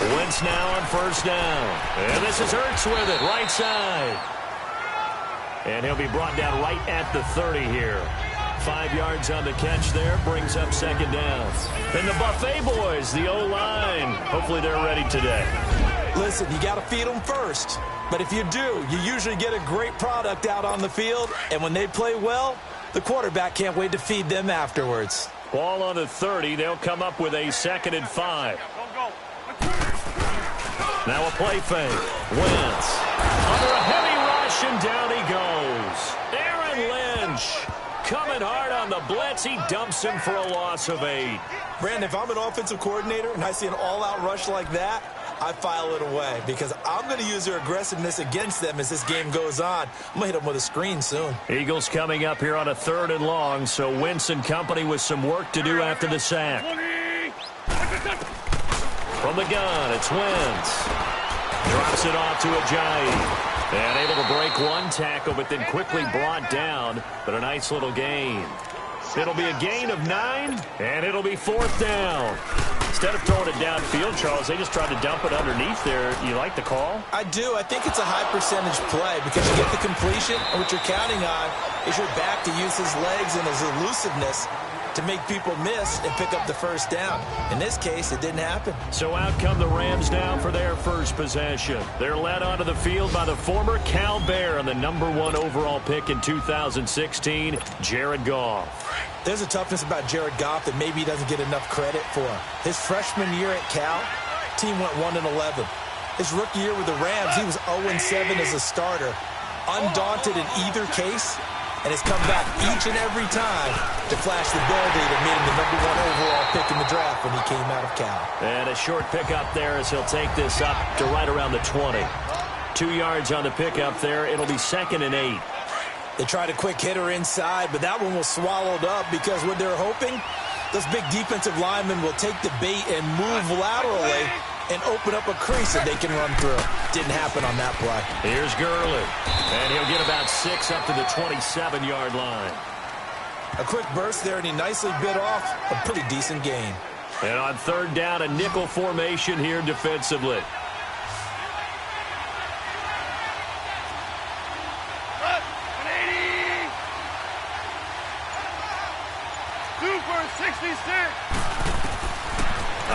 Wentz now on first down. And this is Hurts with it, right side. And he'll be brought down right at the 30 here. 5 yards on the catch there, brings up second down. And the Buffet boys, the O-line, hopefully they're ready today. Listen, you got to feed them first. But if you do, you usually get a great product out on the field. And when they play well, the quarterback can't wait to feed them afterwards. Ball on the 30. They'll come up with a 2nd and 5. Now a play fake. Wentz under a heavy rush, and down he goes. Aaron Lynch coming hard on the blitz. He dumps him for a loss of 8. Brandon, if I'm an offensive coordinator and I see an all-out rush like that, I file it away because I'm going to use their aggressiveness against them as this game goes on. I'm going to hit them with a screen soon. Eagles coming up here on a 3rd and long, so Wentz and company with some work to do after the sack. From the gun, it's Wentz. Drops it off to Ajayi. And able to break one tackle, but then quickly brought down. But a nice little gain. It'll be a gain of 9, and it'll be 4th down. Instead of throwing it downfield, Charles, they just tried to dump it underneath there. You like the call? I do. I think it's a high percentage play because you get the completion, and what you're counting on is your back to use his legs and his elusiveness to make people miss and pick up the first down. In this case, it didn't happen. So out come the Rams now for their first possession. They're led onto the field by the former Cal Bear and the #1 overall pick in 2016, Jared Goff. There's a toughness about Jared Goff that maybe he doesn't get enough credit for. His freshman year at Cal, team went 1-11. His rookie year with the Rams, he was 0-7 as a starter. Undaunted in either case, and has come back each and every time to flash the ability to meet him the #1 overall pick in the draft when he came out of Cal. And a short pickup there as he'll take this up to right around the 20. 2 yards on the pickup there. It'll be 2nd and 8. They tried a quick hitter inside, but that one was swallowed up because what they're hoping, those big defensive linemen will take the bait and move laterally and open up a crease that they can run through. Didn't happen on that play. Here's Gurley, and he'll get about 6 up to the 27-yard line. A quick burst there, and he nicely bit off a pretty decent gain. And on 3rd down, a nickel formation here defensively.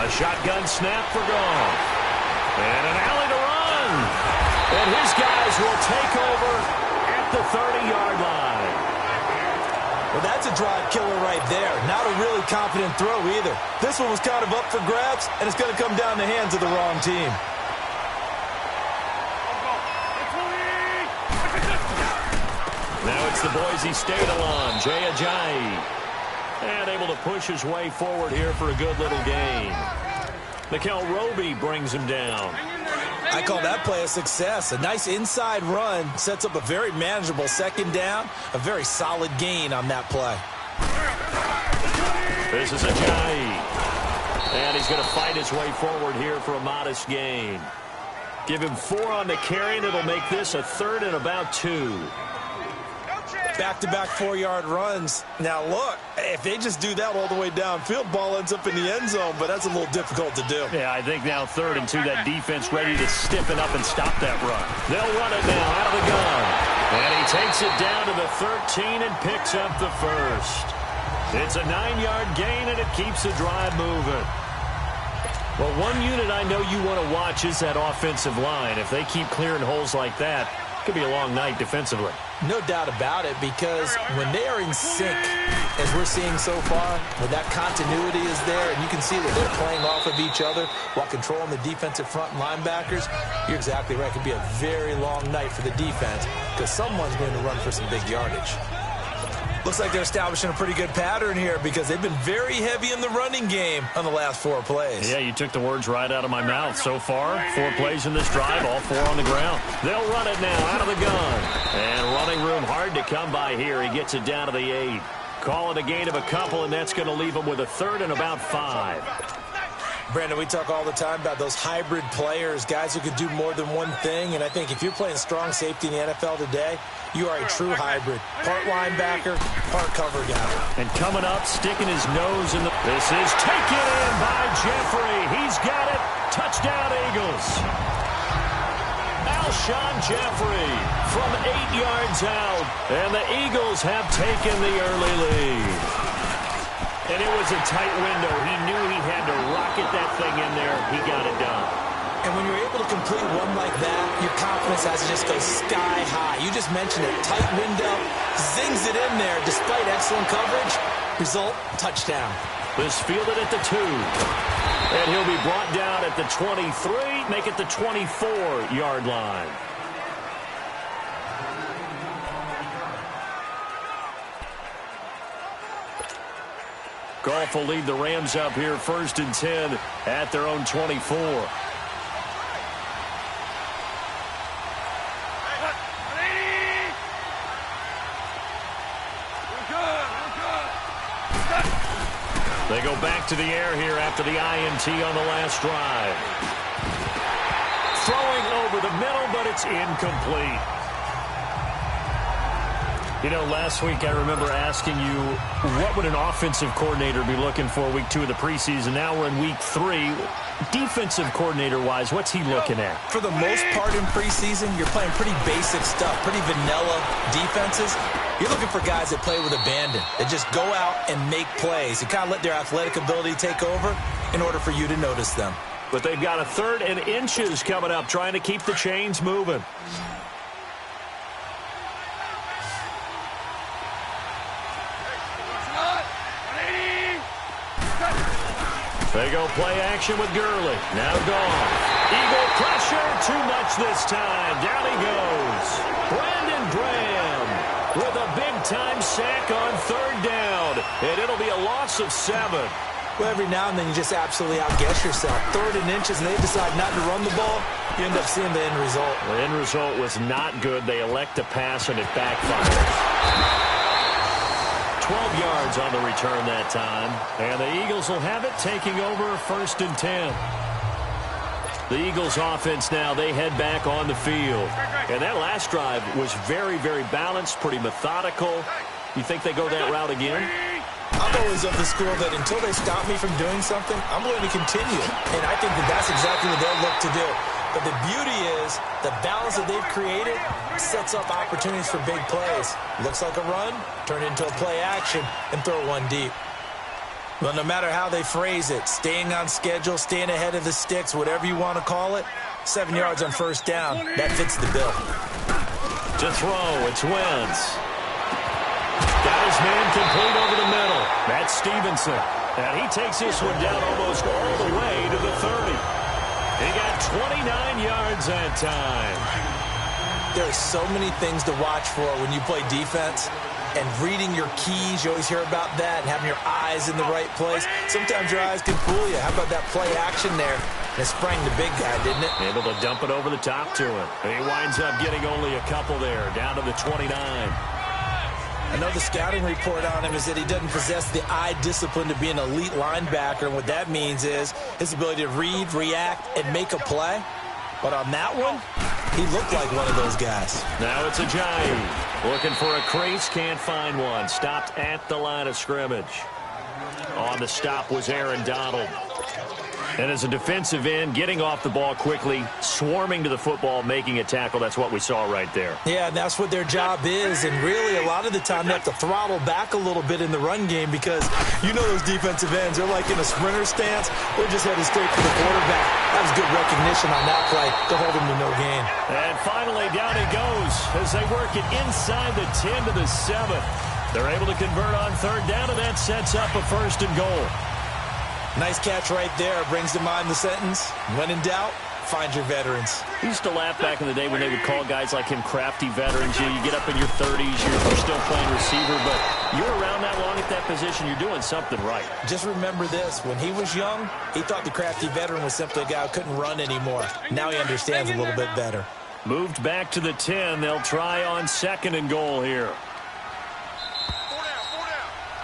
A shotgun snap for Goff. And an alley to run. And his guys will take over at the 30-yard line. Well, that's a drive killer right there. Not a really confident throw either. This one was kind of up for grabs, and it's going to come down the hands of the wrong team. Now it's the Boise State alum, Jay Ajayi. And able to push his way forward here for a good little gain. Mikel Roby brings him down. I call that play a success. A nice inside run sets up a very manageable 2nd down. A very solid gain on that play. This is Ajayi. And he's going to fight his way forward here for a modest gain. Give him 4 on the carry, and it'll make this a 3rd and about 2. Back-to-back 4-yard runs. Now, look, if they just do that all the way downfield, ball ends up in the end zone, but that's a little difficult to do. Yeah, I think now 3rd and 2, that defense ready to stiffen up and stop that run. They'll run it now out of the gun. And he takes it down to the 13 and picks up the first. It's a 9-yard gain, and it keeps the drive moving. Well, one unit I know you want to watch is that offensive line. If they keep clearing holes like that, it could be a long night defensively. No doubt about it, because when they are in sync, as we're seeing so far, when that continuity is there, and you can see that they're playing off of each other while controlling the defensive front linebackers, you're exactly right. It could be a very long night for the defense because someone's going to run for some big yardage. Looks like they're establishing a pretty good pattern here because they've been very heavy in the running game on the last 4 plays. Yeah, you took the words right out of my mouth. So far, 4 plays in this drive, all 4 on the ground. They'll run it now out of the gun. And running room hard to come by here. He gets it down to the 8. Call it a gain of a couple, and that's going to leave him with a 3rd and about 5. Brandon, we talk all the time about those hybrid players, guys who could do more than one thing, and I think if you're playing strong safety in the NFL today, you are a true hybrid. Part linebacker, part cover guy. And coming up, sticking his nose in the... This is taken in by Jeffrey. He's got it. Touchdown, Eagles. Alshon Jeffrey from 8 yards out, and the Eagles have taken the early lead. And it was a tight window. He knew he had to rocket that thing in there. He got it done. And when you're able to complete one like that, your confidence has to just go sky high. You just mentioned it. Tight window, zings it in there despite excellent coverage. Result, touchdown. This fielded at the 2. And he'll be brought down at the 23, make it the 24-yard line. Goff will lead the Rams up here 1st and 10 at their own 24. They go back to the air here after the INT on the last drive. Throwing over the middle, but it's incomplete. You know, last week I remember asking you, what would an offensive coordinator be looking for week 2 of the preseason? Now we're in week 3. Defensive coordinator-wise, what's he looking at? For the most part in preseason, you're playing pretty basic stuff, pretty vanilla defenses. You're looking for guys that play with abandon, that just go out and make plays. You kind of let their athletic ability take over in order for you to notice them. But they've got a 3rd and inches coming up, trying to keep the chains moving. They go play action with Gurley. Now gone. Eagle pressure. Too much this time. Down he goes. Brandon Graham with a big-time sack on 3rd down. And it'll be a loss of 7. Well, every now and then you just absolutely outguess yourself. 3rd and inches, and they decide not to run the ball. You end up seeing the end result. The end result was not good. They elect to pass, and it backfires. 12 yards on the return that time. And the Eagles will have it, taking over 1st and 10. The Eagles offense now, they head back on the field. And that last drive was very, very balanced, pretty methodical. You think they go that route again? I'm always of the school that until they stop me from doing something, I'm going to continue. And I think that that's exactly what they'll look to do. But the beauty is the balance that they've created sets up opportunities for big plays. Looks like a run, turn into a play action, and throw one deep. Well, no matter how they phrase it, staying on schedule, staying ahead of the sticks, whatever you want to call it, 7 yards on 1st down, that fits the bill. To throw, it's Wentz. Got his man complete over the middle. That's Stevenson. And he takes this one down almost all the way to the 30. He got 29 yards that time. There are so many things to watch for when you play defense. And reading your keys, you always hear about that, and having your eyes in the right place. Sometimes your eyes can fool you. How about that play action there? It sprang the big guy, didn't it? Able to dump it over the top to him. And he winds up getting only a couple there, down to the 29. I know the scouting report on him is that he doesn't possess the eye discipline to be an elite linebacker, and what that means is his ability to read, react, and make a play. But on that one, he looked like one of those guys. Now it's Ajayi. Looking for a crease, can't find one. Stopped at the line of scrimmage. On the stop was Aaron Donald. And as a defensive end, getting off the ball quickly, swarming to the football, making a tackle, that's what we saw right there. Yeah, and that's what their job is. And really, a lot of the time, they have to throttle back a little bit in the run game because you know those defensive ends, they're like in a sprinter stance. They're just headed straight for the quarterback. That was good recognition on that play to hold him to no gain. And finally, down he goes as they work it inside the 10 to the 7. They're able to convert on 3rd down, and that sets up a 1st and goal. Nice catch right there. Brings to mind the sentence, when in doubt, find your veterans. We used to laugh back in the day when they would call guys like him crafty veterans. You get up in your 30s, you're still playing receiver, but you're around that long at that position, you're doing something right. Just remember this. When he was young, he thought the crafty veteran was simply a guy who couldn't run anymore. Now he understands a little bit better. Moved back to the 10. They'll try on 2nd and goal here.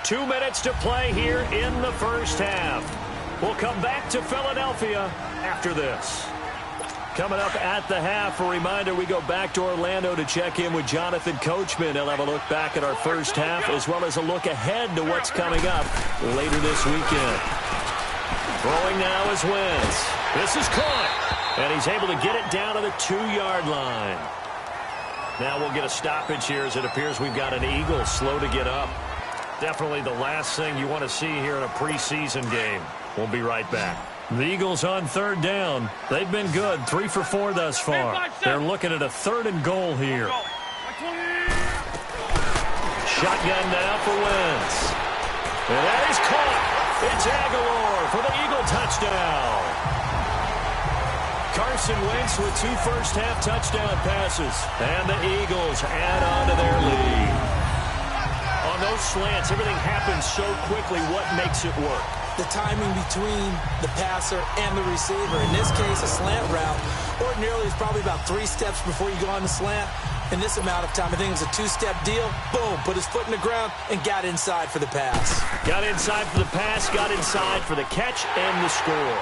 2 minutes to play here in the first half. We'll come back to Philadelphia after this. Coming up at the half, a reminder, we go back to Orlando to check in with Jonathan Coachman. He'll have a look back at our first half as well as a look ahead to what's coming up later this weekend. Throwing now is Wentz. This is caught, and he's able to get it down to the 2-yard line. Now we'll get a stoppage here as it appears we've got an Eagle slow to get up. Definitely the last thing you want to see here in a preseason game. We'll be right back. The Eagles on third down. They've been good, 3 for 4 thus far. They're looking at a 3rd and goal here. Shotgun now for Wentz. And that is caught. It's Aguilar for the Eagle touchdown. Carson Wentz with 2 first-half touchdown passes. And the Eagles add on to their lead. On those slants, everything happens so quickly. What makes it work? The timing between the passer and the receiver. In this case, a slant route ordinarily is probably about 3 steps before you go on the slant. In this amount of time, I think it was a 2-step deal. Boom, put his foot in the ground and got inside for the pass. Got inside for the pass, got inside for the catch and the score.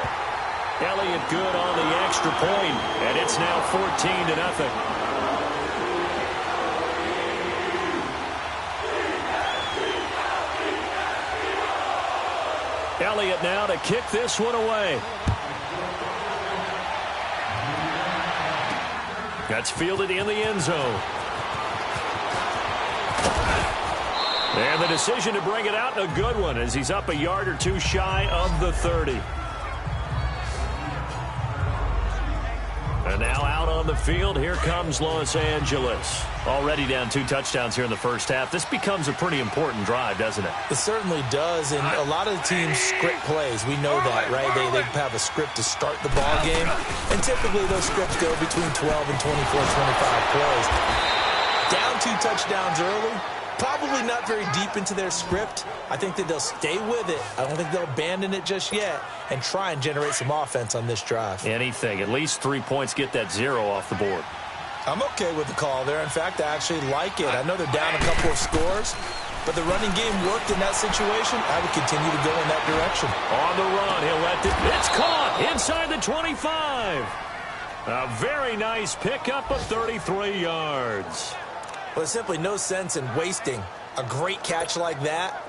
Elliott good on the extra point, and it's now 14-0. Elliott now to kick this one away. That's fielded in the end zone. And the decision to bring it out, a good one, as he's up a yard or 2 shy of the 30. And now out on the field, here comes Los Angeles. Already down 2 touchdowns here in the first half. This becomes a pretty important drive, doesn't it? It certainly does, and a lot of the teams script plays. We know that, right? They have a script to start the ball game, and typically those scripts go between 12 and 24, 25 plays. Down 2 touchdowns early, probably not very deep into their script. I think that they'll stay with it. I don't think they'll abandon it just yet and try and generate some offense on this drive. Anything. At least 3 points, get that 0 off the board. I'm okay with the call there. In fact, I actually like it. I know they're down a couple of scores, but the running game worked in that situation. I would continue to go in that direction. On the run, he'll let it. It's caught inside the 25. A very nice pickup of 33 yards. Well, there's simply no sense in wasting a great catch like that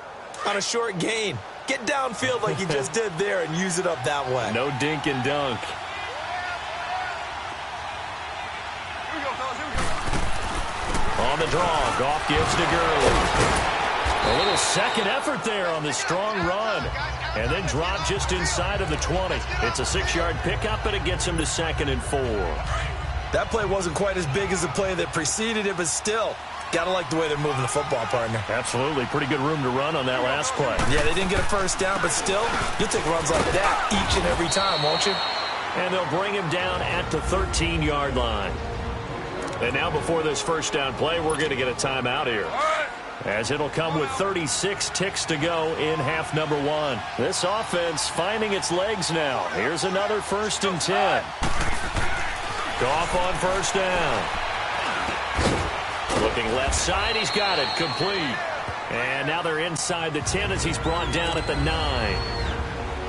on a short gain. Get downfield like you just did there and use it up that way. No dink and dunk. On the draw, Goff gives to Gurley. A little second effort there on the strong run. And then drop just inside of the 20. It's a 6-yard pickup, and it gets him to 2nd and 4. That play wasn't quite as big as the play that preceded it, but still, gotta like the way they're moving the football, partner. Absolutely. Pretty good room to run on that last play. Yeah, they didn't get a first down, but still, you'll take runs like that each and every time, won't you? And they'll bring him down at the 13-yard line. And now before this first down play, we're going to get a timeout here, as it'll come with 36 ticks to go in half number 1. This offense finding its legs now. Here's another 1st and 10. Goff on first down. Looking left side, he's got it, complete. And now they're inside the 10 as he's brought down at the 9.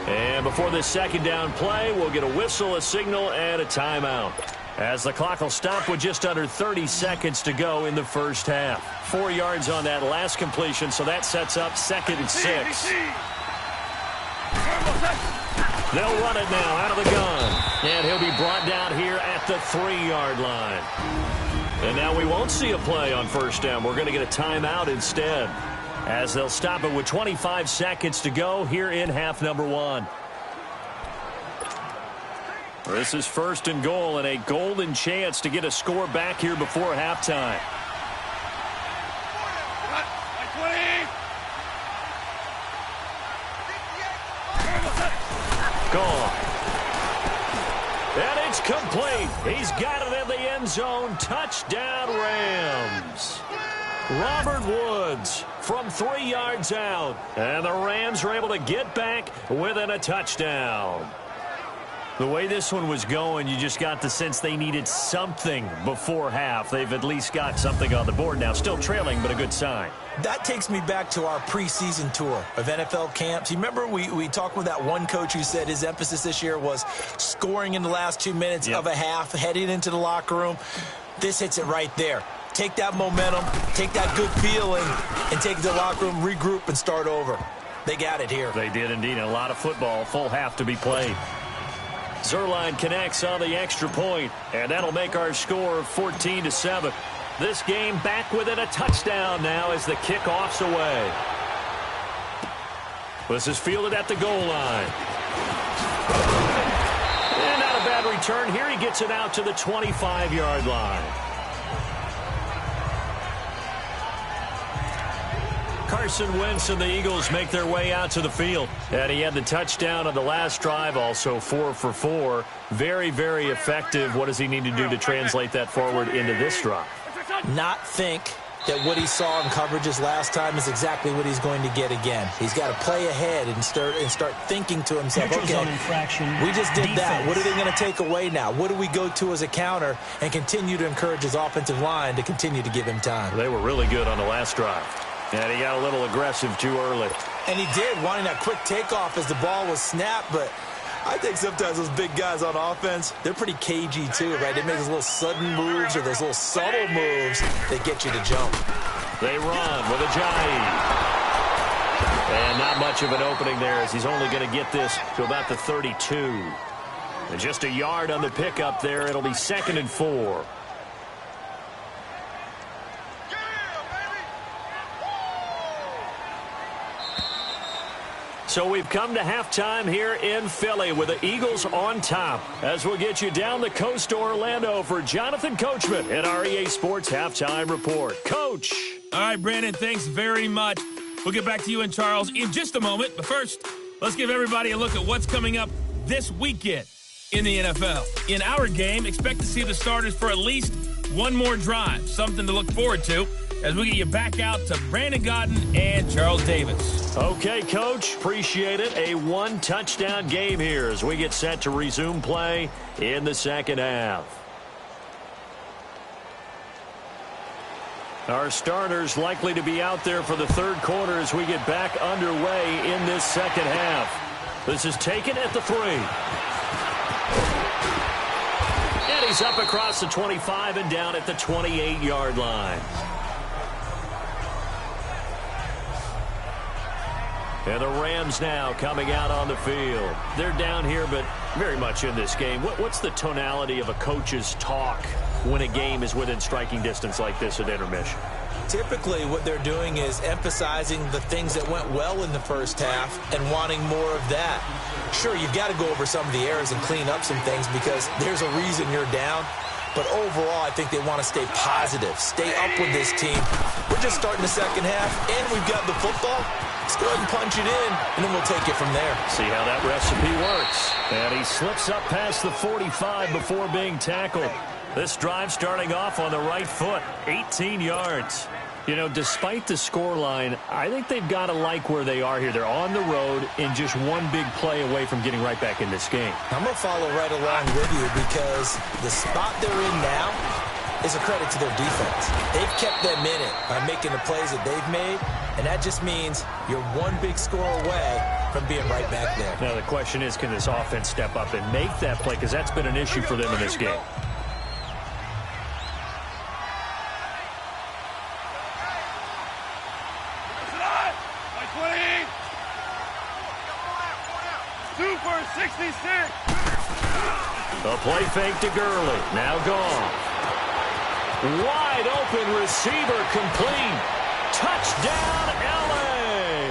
And before this second down play, we'll get a whistle, a signal, and a timeout, as the clock will stop with just under 30 seconds to go in the first half. 4 yards on that last completion, so that sets up 2nd and 6. They'll run it now out of the gun. And he'll be brought down here at the 3-yard line. And now we won't see a play on first down. We're going to get a timeout instead, as they'll stop it with 25 seconds to go here in half number 1. This is 1st and goal, and a golden chance to get a score back here before halftime. Gone. And it's complete. He's got it in the end zone. Touchdown, Rams. Robert Woods from 3 yards out. And the Rams are able to get back within a touchdown. The way this one was going, you just got the sense they needed something before half. They've at least got something on the board now. Still trailing, but a good sign. That takes me back to our preseason tour of NFL camps. You remember we talked with that one coach who said his emphasis this year was scoring in the last 2 minutes of a half, heading into the locker room. This hits it right there. Take that momentum, take that good feeling, and take it to the locker room, regroup, and start over. They got it here. They did indeed. A lot of football, full half to be played. Zerline connects on the extra point, and that'll make our score 14-7. This game back within a touchdown now as the kickoff's away. This is fielded at the goal line. And not a bad return here. He gets it out to the 25-yard line. Carson Wentz and the Eagles make their way out to the field. And he had the touchdown on the last drive, also 4 for 4. Very, very effective. What does he need to do to translate that forward into this drive? Not think that what he saw in coverages last time is exactly what he's going to get again. He's got to play ahead and start thinking to himself, okay, we just did that. What are they going to take away now? What do we go to as a counter? And continue to encourage his offensive line to continue to give him time. They were really good on the last drive. And he got a little aggressive too early. And he did, wanting that quick takeoff as the ball was snapped. But I think sometimes those big guys on offense, they're pretty cagey too, right? They make those little sudden moves or those little subtle moves that get you to jump. They run with Ajayi. And not much of an opening there as he's only going to get this to about the 32. And just a yard on the pickup there. It'll be 2nd and 4. So we've come to halftime here in Philly with the Eagles on top. As we'll get you down the coast to Orlando for Jonathan Coachman at our EA Sports Halftime Report. Coach. All right, Brandon, thanks very much. We'll get back to you and Charles in just a moment. But first, let's give everybody a look at what's coming up this weekend in the NFL. In our game, expect to see the starters for at least one more drive. Something to look forward to as we get you back out to Brandon Godden and Charles Davis. Okay, Coach. Appreciate it. A one-touchdown game here as we get set to resume play in the second half. Our starters likely to be out there for the third quarter as we get back underway in this second half. This is taken at the 3. And he's up across the 25 and down at the 28-yard line. And the Rams now coming out on the field. They're down here, but very much in this game. What's the tonality of a coach's talk when a game is within striking distance like this at intermission? Typically, what they're doing is emphasizing the things that went well in the first half and wanting more of that. Sure, you've got to go over some of the errors and clean up some things because there's a reason you're down. But overall, I think they want to stay positive, stay up with this team. We're just starting the second half, and we've got the football. Let's go ahead and punch it in, and then we'll take it from there. See how that recipe works. And he slips up past the 45 before being tackled. This drive starting off on the right foot, 18 yards. You know, despite the scoreline, I think they've got to like where they are here. They're on the road and just one big play away from getting right back in this game. I'm going to follow right along with you because the spot they're in now is a credit to their defense. They've kept them in it by making the plays that they've made, and that just means you're one big score away from being right back there. Now the question is, can this offense step up and make that play? Because that's been an issue for them in this game. A play fake to Gurley. Now gone. Wide open receiver complete. Touchdown, L.A.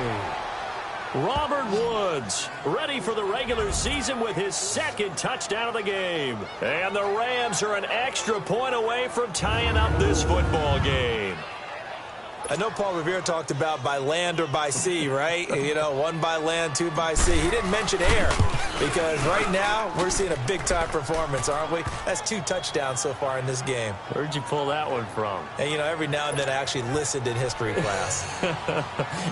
Robert Woods ready for the regular season with his second touchdown of the game. And the Rams are an extra point away from tying up this football game. I know Paul Revere talked about by land or by sea, right? You know, 1 by land, 2 by sea. He didn't mention air because right now we're seeing a big-time performance, aren't we? That's 2 touchdowns so far in this game. Where'd you pull that one from? And, you know, every now and then I actually listened in history class.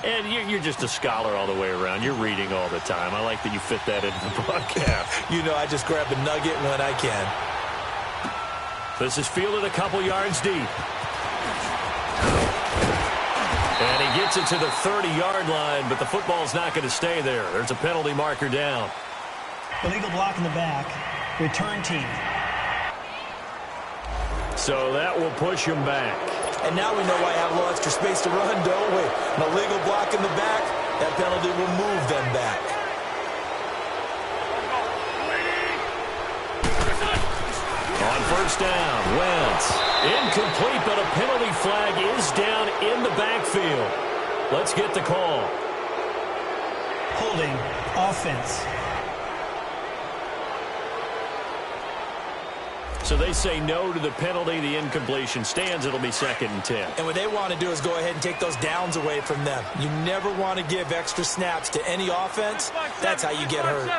And you're just a scholar all the way around. You're reading all the time. I like that you fit that into the broadcast. You know, I just grab a nugget when I can. This is fielded a couple yards deep. And he gets it to the 30-yard line, but the football's not going to stay there. There's a penalty marker down. Illegal block in the back. Return team. So that will push him back. And now we know why I have a little extra space to run, don't we? An illegal block in the back, that penalty will move them back. On first down, Wentz. Incomplete, but a penalty flag is down in the backfield. Let's get the call. Holding offense. So they say no to the penalty. The incompletion stands. It'll be 2nd and 10. And what they want to do is go ahead and take those downs away from them. You never want to give extra snaps to any offense. That's how you get hurt.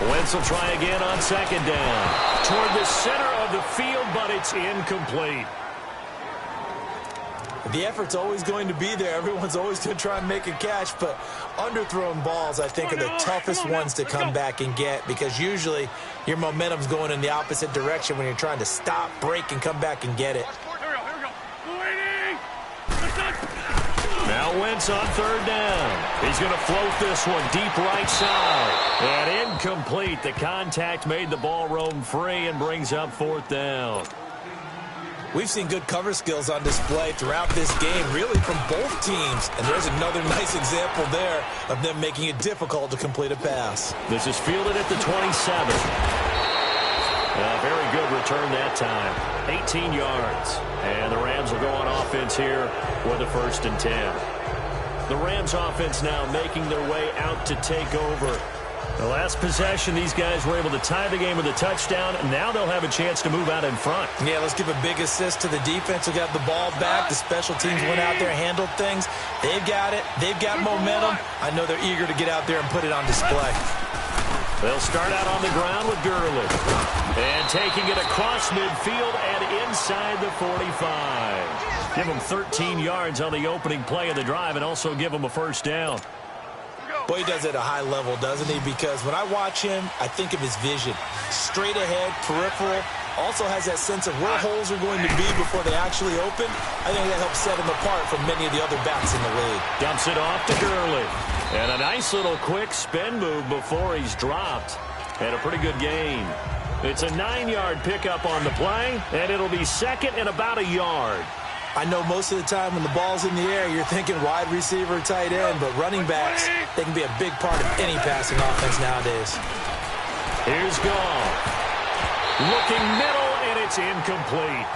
Wentz will try again on 2nd down. Toward the center of the field, but it's incomplete. The effort's always going to be there. Everyone's always going to try and make a catch, but underthrown balls, I think, are the toughest ones to come back and get because usually your momentum's going in the opposite direction when you're trying to stop, break, and come back and get it. Now Wentz on 3rd down. He's going to float this one deep right side. And incomplete. The contact made the ball roam free and brings up 4th down. We've seen good cover skills on display throughout this game, really from both teams. And there's another nice example there of them making it difficult to complete a pass. This is fielded at the 27. Very good return that time. 18 yards. And the Rams will go on offense here with a 1st and 10. The Rams offense now making their way out to take over. The last possession, these guys were able to tie the game with a touchdown. Now they'll have a chance to move out in front. Yeah, let's give a big assist to the defense who got the ball back. The special teams went out there, handled things. They've got it. They've got momentum. I know they're eager to get out there and put it on display. They'll start out on the ground with Gurley. And taking it across midfield and inside the 45. Give them 13 yards on the opening play of the drive and also give them a 1st down. Boy, he does it at a high level, doesn't he? Because when I watch him, I think of his vision. Straight ahead, peripheral. Also has that sense of where holes are going to be before they actually open. I think that helps set him apart from many of the other backs in the league. Dumps it off to Gurley. And a nice little quick spin move before he's dropped. And a pretty good gain. It's a 9-yard pickup on the play, and it'll be 2nd and about a yard. I know most of the time when the ball's in the air, you're thinking wide receiver, tight end, but running backs, they can be a big part of any passing offense nowadays. Here's Goff. Looking middle, and it's incomplete.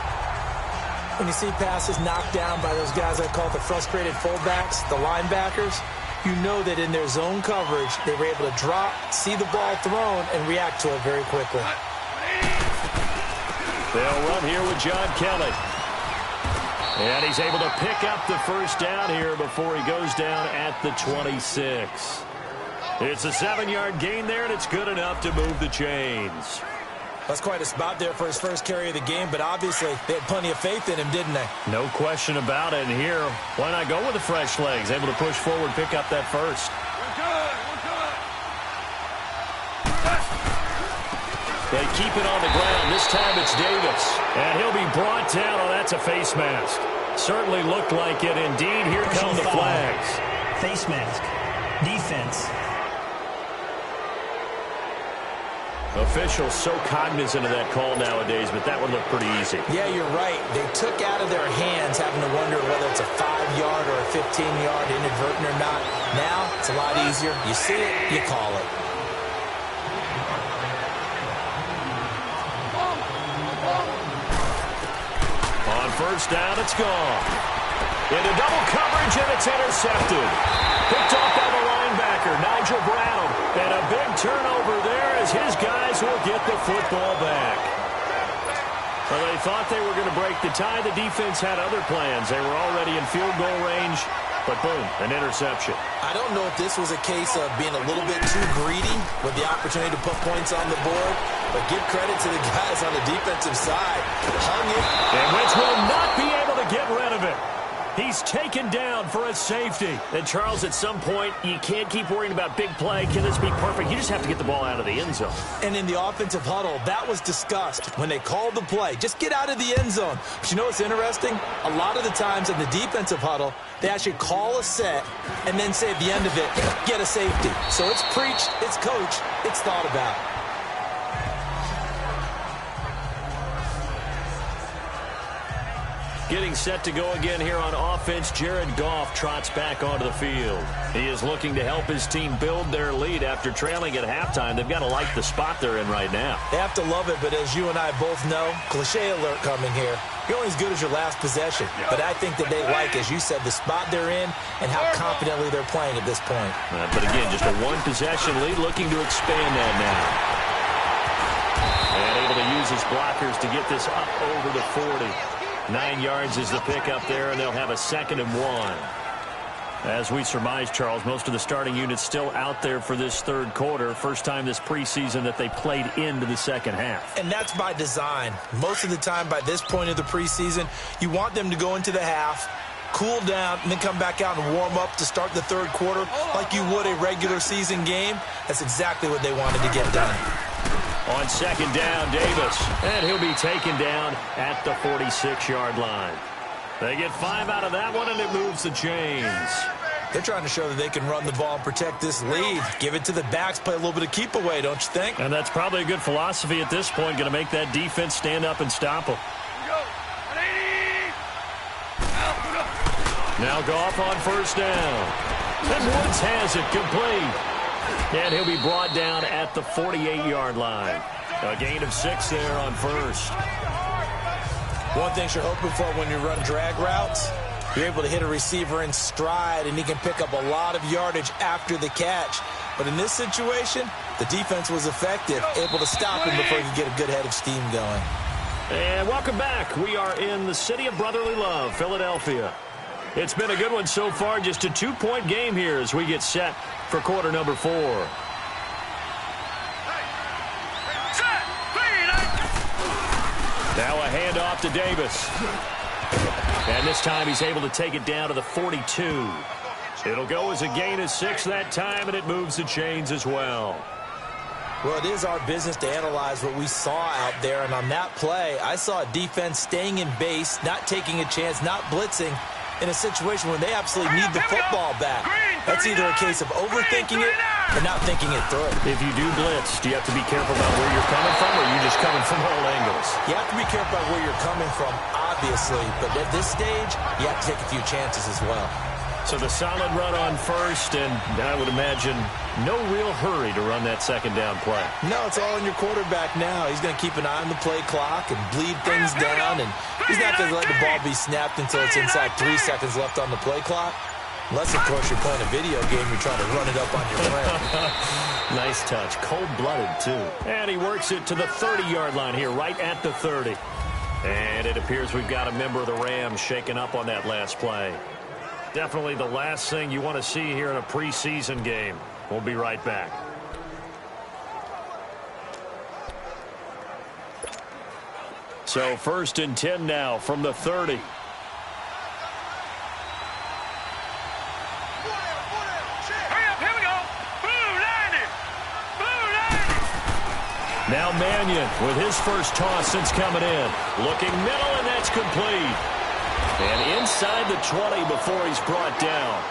When you see passes knocked down by those guys I call the frustrated fullbacks, the linebackers, you know that in their zone coverage, they were able to drop, see the ball thrown, and react to it very quickly. They'll run here with John Kelly. And he's able to pick up the 1st down here before he goes down at the 26. It's a 7-yard gain there, and it's good enough to move the chains. That's quite a spot there for his first carry of the game, but obviously they had plenty of faith in him, didn't they? No question about it. And here, why not go with the fresh legs? Able to push forward, pick up that 1st. They keep it on the ground. This time it's Davis. And he'll be brought down. Oh, that's a face mask. Certainly looked like it. Indeed, here come the flags. Face mask. Defense. Officials so cognizant of that call nowadays, but that would look pretty easy. Yeah, you're right. They took out of their hands having to wonder whether it's a 5-yard or a 15-yard inadvertent or not. Now, it's a lot easier. You see it, you call it. On first down, it's gone. Into double coverage, and it's intercepted. Picked off by the linebacker, Nigel Bradham. And a big turnover there as his guys will get the football back. Well, they thought they were going to break the tie. The defense had other plans. They were already in field goal range, but boom, an interception. I don't know if this was a case of being a little bit too greedy with the opportunity to put points on the board, but give credit to the guys on the defensive side. Hung it. And Wentz will not be able to get rid of it. He's taken down for a safety. And, Charles, at some point, you can't keep worrying about big play. Can this be perfect? You just have to get the ball out of the end zone. And in the offensive huddle, that was discussed when they called the play. Just get out of the end zone. But you know what's interesting? A lot of the times in the defensive huddle, they actually call a set and then say at the end of it, get a safety. So it's preached, it's coached, it's thought about. Getting set to go again here on offense, Jared Goff trots back onto the field. He is looking to help his team build their lead after trailing at halftime. They've got to like the spot they're in right now. They have to love it, but as you and I both know, cliche alert coming here. You're only as good as your last possession. But I think that they like, as you said, the spot they're in and how confidently they're playing at this point. But again, just a one-possession lead, looking to expand that now. And able to use his blockers to get this up over the 40. 9 yards is the pickup there, and they'll have a 2nd and 1. As we surmise, Charles, most of the starting units still out there for this third quarter. First time this preseason that they played into the second half. And that's by design. Most of the time by this point of the preseason, you want them to go into the half, cool down, and then come back out and warm up to start the third quarter like you would a regular season game. That's exactly what they wanted to get done. On 2nd down, Davis. And he'll be taken down at the 46-yard line. They get 5 out of that one, and it moves the chains. They're trying to show that they can run the ball and protect this lead. Give it to the backs, play a little bit of keep away, don't you think? And that's probably a good philosophy at this point, going to make that defense stand up and stop them. Now Goff on 1st down. And Woods has it complete. And he'll be brought down at the 48-yard line. A gain of 6 there on 1st. One thing you're hoping for when you run drag routes, you're able to hit a receiver in stride, and he can pick up a lot of yardage after the catch. But in this situation, the defense was effective, able to stop him before he could get a good head of steam going. And welcome back. We are in the city of brotherly love, Philadelphia. It's been a good one so far, just a 2-point game here as we get set for quarter number 4. Now a handoff to Davis. And this time he's able to take it down to the 42. It'll go as a gain of 6 that time, and it moves the chains as well. Well, it is our business to analyze what we saw out there, and on that play, I saw a defense staying in base, not taking a chance, not blitzing, in a situation where they absolutely need the football back. That's either a case of overthinking it or not thinking it through. If you do blitz, do you have to be careful about where you're coming from, or are you just coming from all angles? You have to be careful about where you're coming from, obviously, but at this stage, you have to take a few chances as well. So the solid run on 1st, and I would imagine no real hurry to run that 2nd down play. No, it's all on your quarterback now. He's going to keep an eye on the play clock and bleed things down, and he's not going to let the ball be snapped until it's inside 3 seconds left on the play clock. Unless, of course, you're playing a video game, you're trying to run it up on your friend. Nice touch. Cold-blooded, too. And he works it to the 30-yard line here, right at the 30. And it appears we've got a member of the Rams shaken up on that last play. Definitely the last thing you want to see here in a preseason game. We'll be right back. So 1st and 10 now from the 30. Now Mannion with his first toss since coming in. Looking middle, and that's complete. And inside the 20 before he's brought down.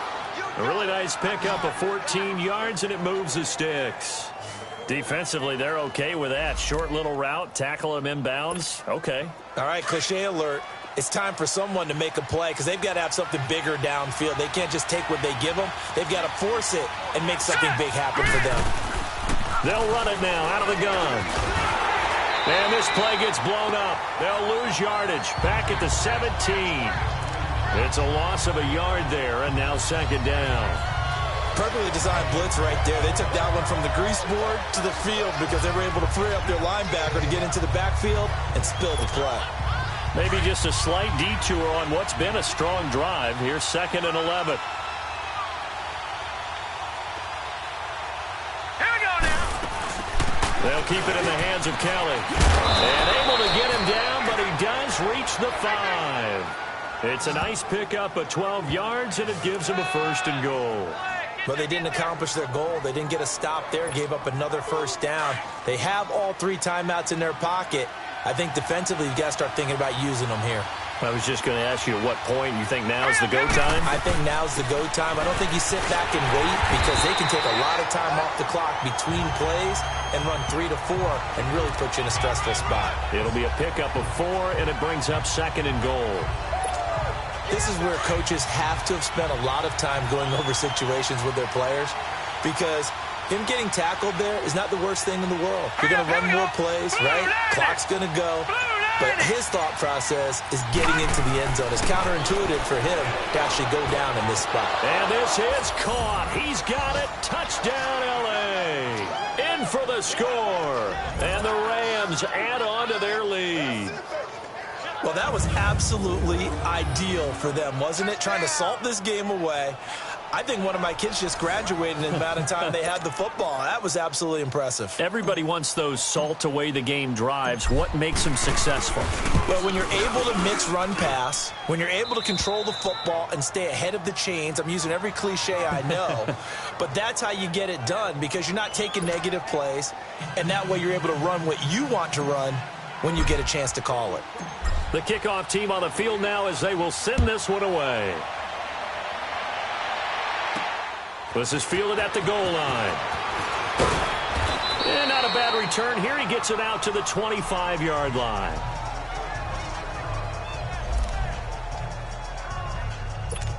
A really nice pickup of 14 yards, and it moves the sticks. Defensively, they're okay with that. Short little route, tackle him inbounds. Okay. All right, cliche alert. It's time for someone to make a play because they've got to have something bigger downfield. They can't just take what they give them. They've got to force it and make something big happen for them. They'll run it now out of the gun. And this play gets blown up. They'll lose yardage back at the 17. It's a loss of a yard there, and now 2nd down. Perfectly designed blitz right there. They took that one from the grease board to the field because they were able to free up their linebacker to get into the backfield and spill the play. Maybe just a slight detour on what's been a strong drive. Here's 2nd and 11. Here we go now. They'll keep it in the hands of Kelly. And able to get him down, but he does reach the 5. It's a nice pickup of 12 yards, and it gives him a 1st and goal. But they didn't accomplish their goal. They didn't get a stop there, gave up another 1st down. They have all 3 timeouts in their pocket. I think defensively, you've got to start thinking about using them here. I was just going to ask you at what point you think now is the go time? I think now's the go time. I don't think you sit back and wait because they can take a lot of time off the clock between plays and run 3 to 4 and really put you in a stressful spot. It'll be a pickup of 4, and it brings up 2nd and goal. This is where coaches have to have spent a lot of time going over situations with their players because him getting tackled there is not the worst thing in the world. You're going to run more plays, right? Clock's going to go. But his thought process is getting into the end zone. It's counterintuitive for him to actually go down in this spot. And this is caught. He's got it. Touchdown, L.A. In for the score. And the Rams add on to their lead. Well, that was absolutely ideal for them, wasn't it? Trying to salt this game away. I think one of my kids just graduated in the amount of time they had the football. That was absolutely impressive. Everybody wants those salt-away-the-game drives. What makes them successful? Well, when you're able to mix run-pass, when you're able to control the football and stay ahead of the chains, I'm using every cliche I know, but that's how you get it done because you're not taking negative plays, and that way you're able to run what you want to run when you get a chance to call it. The kickoff team on the field now as they will send this one away. This is fielded at the goal line. And not a bad return here. He gets it out to the 25-yard line.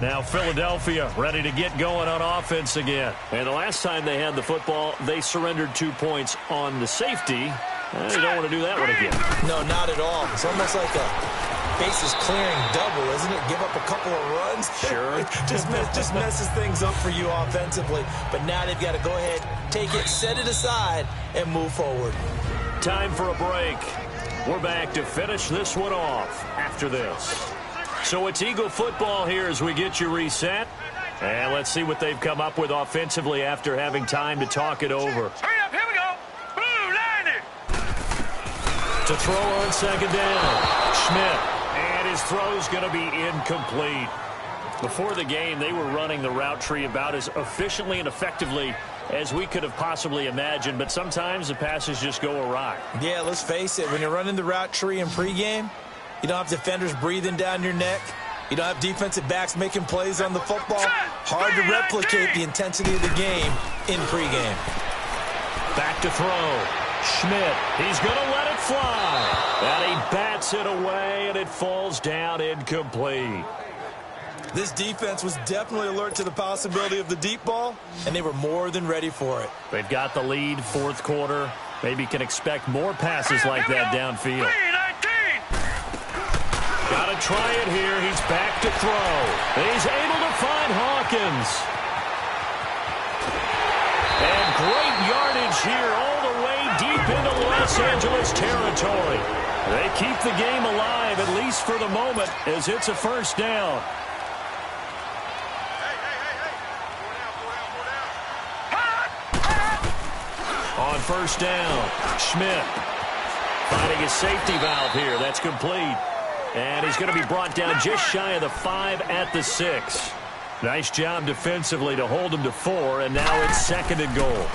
Now Philadelphia ready to get going on offense again. And the last time they had the football, they surrendered 2 points on the safety. You don't want to do that one again. No, not at all. It's almost like a bases clearing double, isn't it? Give up a couple of runs. Sure. just messes things up for you offensively. But now they've got to go ahead, take it, set it aside, and move forward. Time for a break. We're back to finish this one off after this. So it's Eagle football here as we get you reset. And let's see what they've come up with offensively after having time to talk it over. Hurry up, here we go. Blue, line it. To throw on 2nd down, Schmidt. And his throw's going to be incomplete. Before the game, they were running the route tree about as efficiently and effectively as we could have possibly imagined, but sometimes the passes just go awry. Yeah, let's face it. When you're running the route tree in pregame, you don't have defenders breathing down your neck. You don't have defensive backs making plays on the football. Hard to replicate the intensity of the game in pregame. Back to throw. Schmidt, he's going to let it fly. And he bats it away, and it falls down incomplete. This defense was definitely alert to the possibility of the deep ball, and they were more than ready for it. They've got the lead, 4th quarter. Maybe can expect more passes like that downfield. Got to try it here. He's back to throw. He's able to find Hawkins. And great yardage here all the way deep into Los Angeles territory. They keep the game alive, at least for the moment, as it's a 1st down. On 1st down, Schmidt finding his safety valve here. That's complete. And he's going to be brought down just shy of the 5 at the 6. Nice job defensively to hold him to 4, and now it's 2nd and goal.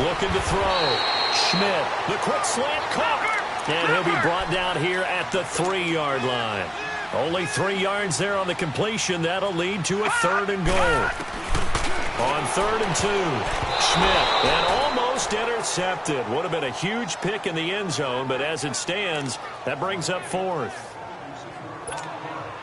Looking to throw. Schmidt, the quick slant caught. And he'll be brought down here at the 3-yard line. Only 3 yards there on the completion. That'll lead to a 3rd and goal. On 3rd and 2, Schmidt, and almost intercepted. Would have been a huge pick in the end zone, but as it stands, that brings up 4th.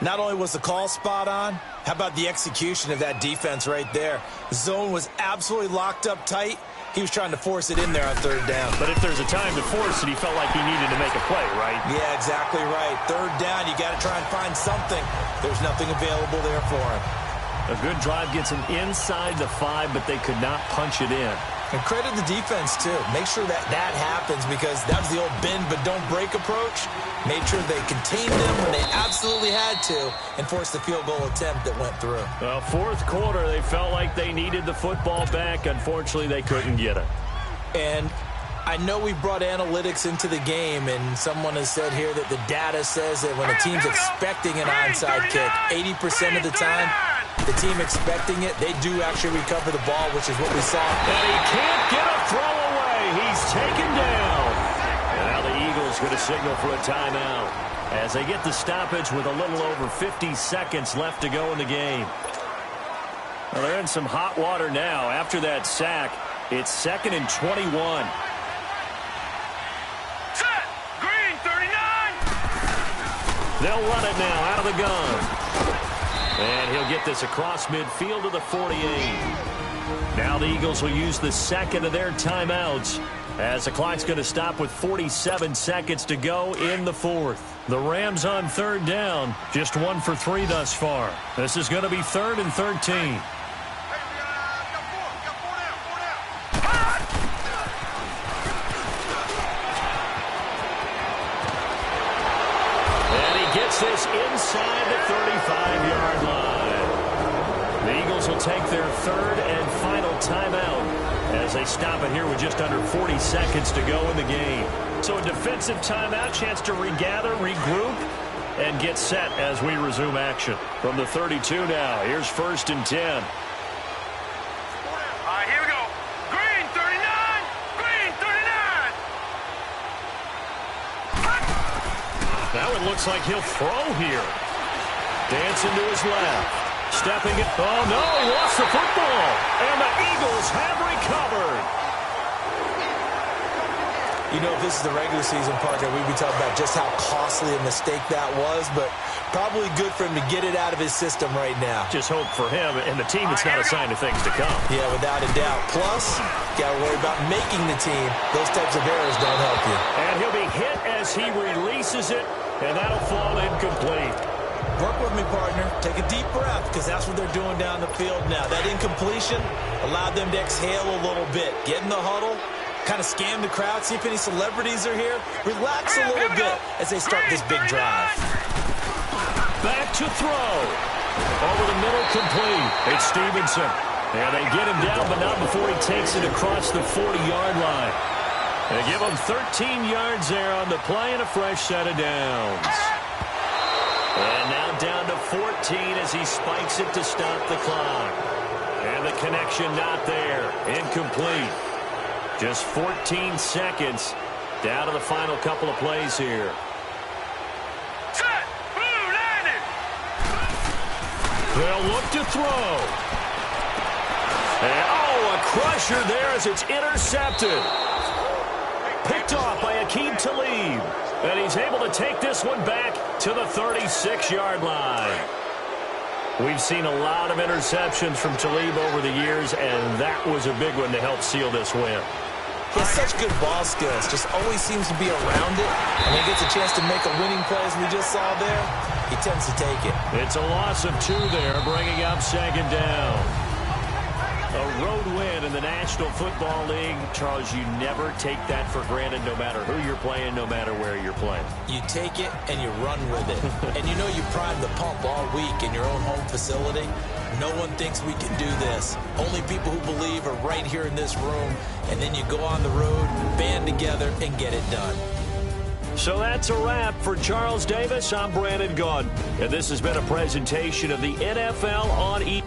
Not only was the call spot on, how about the execution of that defense right there? The zone was absolutely locked up tight. He was trying to force it in there on 3rd down. But if there's a time to force it, he felt like he needed to make a play, right? Yeah, exactly right. 3rd down, you got to try and find something. There's nothing available there for him. A good drive gets them inside the 5, but they could not punch it in. And credit the defense, too. Make sure that happens, because that was the old bend but don't break approach. Made sure they contained them when they absolutely had to and forced the field goal attempt that went through. Well, fourth quarter, they felt like they needed the football back. Unfortunately, they couldn't get it. And I know we brought analytics into the game, and someone has said here that the data says that when a team's expecting an onside kick, 80% of the time, the team expecting it, they do actually recover the ball, which is what we saw. And he can't get a throw away. He's taken down. And now the Eagles going to signal for a timeout as they get the stoppage with a little over 50 seconds left to go in the game. Well, they're in some hot water now. After that sack, it's 2nd and 21. Set. Green, 39. They'll run it now out of the gun. And he'll get this across midfield to the 48. Now the Eagles will use the second of their timeouts as the clock's going to stop with 47 seconds to go in the fourth. The Rams on 3rd down, just 1 for 3 thus far. This is going to be 3rd and 13. This inside the 35-yard line. The Eagles will take their 3rd and final timeout as they stop it here with just under 40 seconds to go in the game. So a defensive timeout, chance to regather, regroup, and get set as we resume action. From the 32 now, here's 1st and 10. All right, here we go. Green, 39. Green, 39. Now it looks like he'll throw here. Dancing to his left. Stepping it. Oh, no, he lost the football. And the Eagles have recovered. You know, if this is the regular season, Parker, we'd be talking about just how costly a mistake that was, but probably good for him to get it out of his system right now. Just hope for him and the team it's not a sign of things to come. Yeah, without a doubt. Plus, got to worry about making the team. Those types of errors don't help you. And he'll be hit as he releases it, and that'll fall incomplete. Work with me, partner. Take a deep breath, because that's what they're doing down the field now. That incompletion allowed them to exhale a little bit. Get in the huddle, kind of scan the crowd, see if any celebrities are here. Relax a little bit as they start this big drive. Back to throw. Over the middle, complete. It's Stevenson. And they get him down, but not before he takes it across the 40-yard line. They give him 13 yards there on the play and a fresh set of downs. And now down to 14 as he spikes it to stop the clock. And the connection not there. Incomplete. Just 14 seconds down to the final couple of plays here. Set. Blue, landed. They'll look to throw. And, oh, a crusher there as it's intercepted. Picked off by Aqib Talib. And he's able to take this one back to the 36-yard line. We've seen a lot of interceptions from Talib over the years, and that was a big one to help seal this win. He has such good ball skills, just always seems to be around it. And when he gets a chance to make a winning play, as we just saw there, he tends to take it. It's a loss of 2 there, bringing up 2nd down. A road win in the National Football League. Charles, you never take that for granted, no matter who you're playing, no matter where you're playing. You take it and you run with it. And you know you prime the pump all week in your own home facility. No one thinks we can do this. Only people who believe are right here in this room. And then you go on the road, band together, and get it done. So that's a wrap for Charles Davis. I'm Brandon Gaudin. And this has been a presentation of the NFL on E!